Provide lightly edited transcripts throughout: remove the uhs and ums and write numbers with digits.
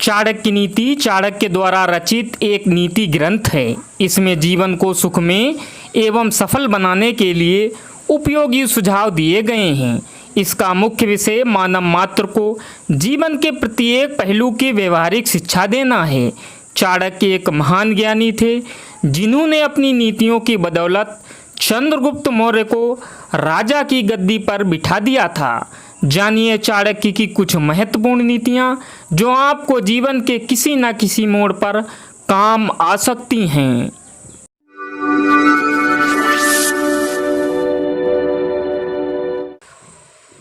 चाणक्य नीति चाणक्य द्वारा रचित एक नीति ग्रंथ है। इसमें जीवन को सुखमय एवं सफल बनाने के लिए उपयोगी सुझाव दिए गए हैं। इसका मुख्य विषय मानव मात्र को जीवन के प्रत्येक पहलू की व्यवहारिक शिक्षा देना है। चाणक्य एक महान ज्ञानी थे जिन्होंने अपनी नीतियों की बदौलत चंद्रगुप्त मौर्य को राजा की गद्दी पर बिठा दिया था। जानिए चाणक्य की कुछ महत्वपूर्ण नीतियां जो आपको जीवन के किसी न किसी मोड़ पर काम आ सकती हैं।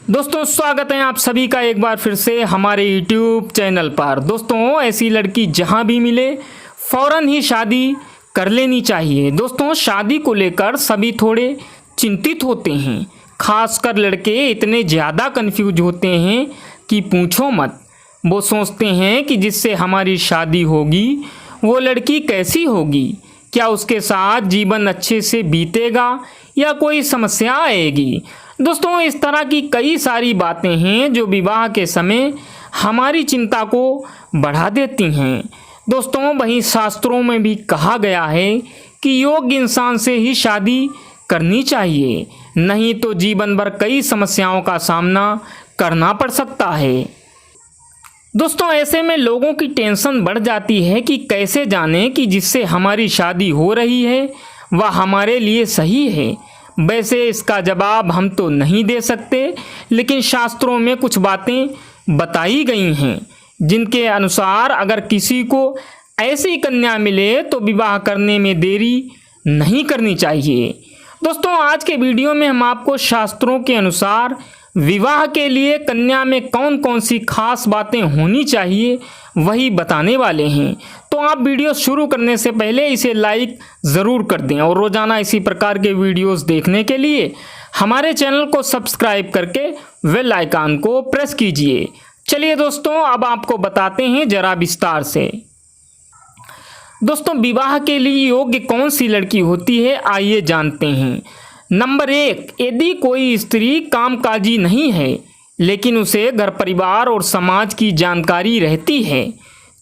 दोस्तों स्वागत है आप सभी का एक बार फिर से हमारे YouTube चैनल पर। दोस्तों ऐसी लड़की जहां भी मिले फौरन ही शादी कर लेनी चाहिए। दोस्तों शादी को लेकर सभी थोड़े चिंतित होते हैं, खासकर लड़के इतने ज़्यादा कंफ्यूज होते हैं कि पूछो मत। वो सोचते हैं कि जिससे हमारी शादी होगी वो लड़की कैसी होगी, क्या उसके साथ जीवन अच्छे से बीतेगा या कोई समस्या आएगी। दोस्तों इस तरह की कई सारी बातें हैं जो विवाह के समय हमारी चिंता को बढ़ा देती हैं। दोस्तों वहीं शास्त्रों में भी कहा गया है कि योग्य इंसान से ही शादी करनी चाहिए, नहीं तो जीवन भर कई समस्याओं का सामना करना पड़ सकता है। दोस्तों ऐसे में लोगों की टेंशन बढ़ जाती है कि कैसे जानें कि जिससे हमारी शादी हो रही है वह हमारे लिए सही है। वैसे इसका जवाब हम तो नहीं दे सकते, लेकिन शास्त्रों में कुछ बातें बताई गई हैं जिनके अनुसार अगर किसी को ऐसी कन्या मिले तो विवाह करने में देरी नहीं करनी चाहिए। दोस्तों आज के वीडियो में हम आपको शास्त्रों के अनुसार विवाह के लिए कन्या में कौन कौन सी खास बातें होनी चाहिए वही बताने वाले हैं। तो आप वीडियो शुरू करने से पहले इसे लाइक ज़रूर कर दें और रोज़ाना इसी प्रकार के वीडियोस देखने के लिए हमारे चैनल को सब्सक्राइब करके बेल आइकन को प्रेस कीजिए। चलिए दोस्तों अब आपको बताते हैं ज़रा विस्तार से। दोस्तों विवाह के लिए योग्य कौन सी लड़की होती है आइए जानते हैं। नंबर 1, यदि कोई स्त्री कामकाजी नहीं है लेकिन उसे घर परिवार और समाज की जानकारी रहती है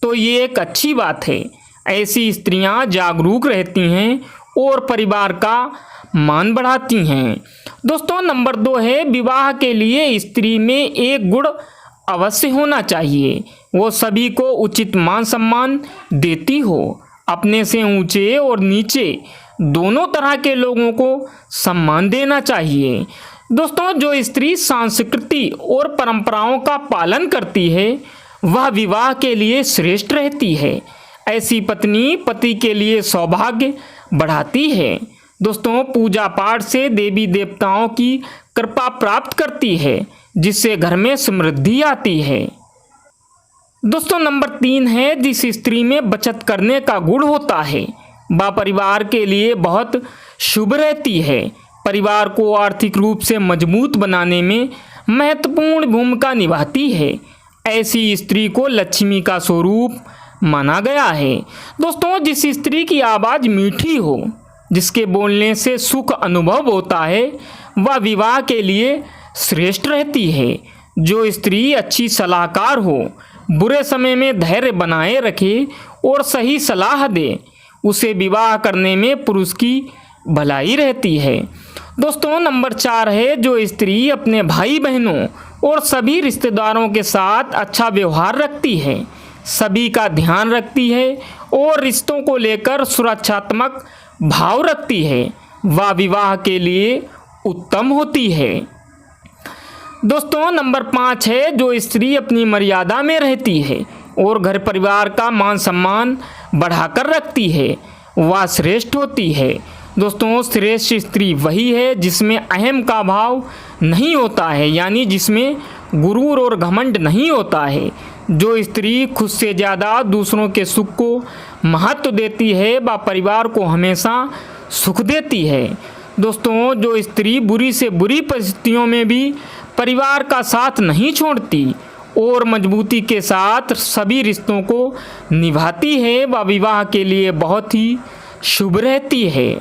तो ये एक अच्छी बात है। ऐसी स्त्रियां जागरूक रहती हैं और परिवार का मान बढ़ाती हैं। दोस्तों नंबर 2 है विवाह के लिए स्त्री में एक गुण अवश्य होना चाहिए, वो सभी को उचित मान सम्मान देती हो। अपने से ऊंचे और नीचे दोनों तरह के लोगों को सम्मान देना चाहिए। दोस्तों जो स्त्री संस्कृति और परंपराओं का पालन करती है वह विवाह के लिए श्रेष्ठ रहती है। ऐसी पत्नी पति के लिए सौभाग्य बढ़ाती है। दोस्तों पूजा पाठ से देवी देवताओं की कृपा प्राप्त करती है जिससे घर में समृद्धि आती है। दोस्तों नंबर 3 है जिस स्त्री में बचत करने का गुण होता है वह परिवार के लिए बहुत शुभ रहती है। परिवार को आर्थिक रूप से मजबूत बनाने में महत्वपूर्ण भूमिका निभाती है। ऐसी स्त्री को लक्ष्मी का स्वरूप माना गया है। दोस्तों जिस स्त्री की आवाज़ मीठी हो, जिसके बोलने से सुख अनुभव होता है वह विवाह के लिए श्रेष्ठ रहती है। जो स्त्री अच्छी सलाहकार हो, बुरे समय में धैर्य बनाए रखे और सही सलाह दे, उसे विवाह करने में पुरुष की भलाई रहती है। दोस्तों नंबर 4 है जो स्त्री अपने भाई बहनों और सभी रिश्तेदारों के साथ अच्छा व्यवहार रखती है, सभी का ध्यान रखती है और रिश्तों को लेकर सुरक्षात्मक भाव रखती है, वह विवाह के लिए उत्तम होती है। दोस्तों नंबर 5 है जो स्त्री अपनी मर्यादा में रहती है और घर परिवार का मान सम्मान बढ़ाकर रखती है, वह श्रेष्ठ होती है। दोस्तों श्रेष्ठ स्त्री वही है जिसमें अहम का भाव नहीं होता है, यानी जिसमें गुरूर और घमंड नहीं होता है। जो स्त्री खुद से ज़्यादा दूसरों के सुख को महत्व देती है वह परिवार को हमेशा सुख देती है। दोस्तों जो स्त्री बुरी से बुरी परिस्थितियों में भी परिवार का साथ नहीं छोड़ती और मजबूती के साथ सभी रिश्तों को निभाती है वह विवाह के लिए बहुत ही शुभ रहती है।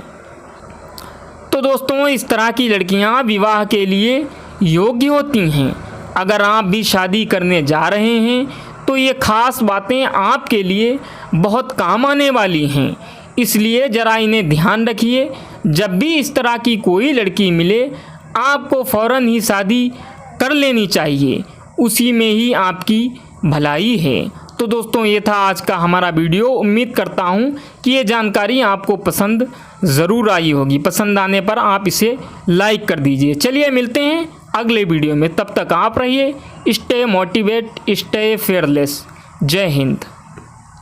तो दोस्तों इस तरह की लड़कियां विवाह के लिए योग्य होती हैं। अगर आप भी शादी करने जा रहे हैं तो ये खास बातें आपके लिए बहुत काम आने वाली हैं, इसलिए ज़रा इन्हें ध्यान रखिए। जब भी इस तरह की कोई लड़की मिले आपको फ़ौरन ही शादी कर लेनी चाहिए, उसी में ही आपकी भलाई है। तो दोस्तों ये था आज का हमारा वीडियो। उम्मीद करता हूँ कि ये जानकारी आपको पसंद ज़रूर आई होगी। पसंद आने पर आप इसे लाइक कर दीजिए। चलिए मिलते हैं अगले वीडियो में, तब तक आप रहिए स्टे मोटिवेट, स्टे फेयरलेस। जय हिंद।